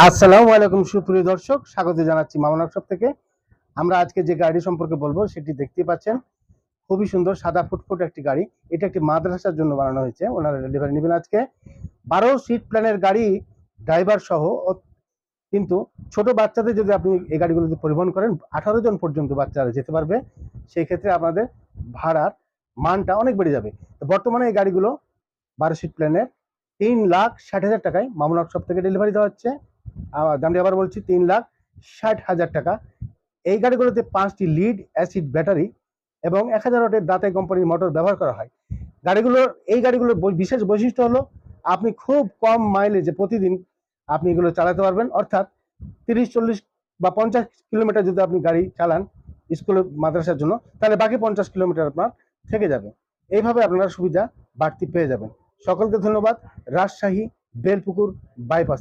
আসসালামু আলাইকুম সুপ্রিয় দর্শক, স্বাগত জানাচ্ছি মামুন ওয়ার্কশপ থেকে। আমরা আজকে যে গাড়ি সম্পর্কে বলবো সেটি দেখতে পাচ্ছেন, খুবই সুন্দর সাদা ফুটফুট একটি গাড়ি। এটা একটি মাদ্রাসার জন্য বানানো হয়েছে। ওনারা ডেলিভারি নেবেন আজকে। 12 সিট প্ল্যানের গাড়ি, ড্রাইভার সহ। কিন্তু ছোট বাচ্চাদের যদি আপনি এই গাড়িগুলোতে পরিবহন করেন, 18 জন পর্যন্ত বাচ্চারা যেতে পারবে। সেই ক্ষেত্রে আপনাদের ভাড়ার মানটা অনেক বেড়ে যাবে। তো বর্তমানে এই গাড়িগুলো 12 সিট প্ল্যানের 3,60,000 টাকায় মামুন ওয়ার্কশপ থেকে ডেলিভারি দেওয়া হচ্ছে। দামটি আবার বলছি, 3,60,000 টাকা। এই গাড়িগুলোতে 5টি লিড অ্যাসিড ব্যাটারি এবং 1000 ওয়াটের দাতাই কোম্পানির মোটর ব্যবহার করা হয়। এই গাড়িগুলোর বিশেষ বৈশিষ্ট্য হলো, আপনি খুব কম মাইলেজে প্রতিদিন আপনি এগুলো চালাতে পারবেন। অর্থাৎ 30, 40 বা 50 কিলোমিটার যদি আপনি গাড়ি চালান স্কুল মাদ্রাসার জন্য, তাহলে বাকি 50 কিলোমিটার আপনার থেকে যাবে। এইভাবে আপনারা সুবিধা বাড়তি পেয়ে যাবেন। সকলকে ধন্যবাদ। রাজশাহী বেলপুকুর বাইপাস।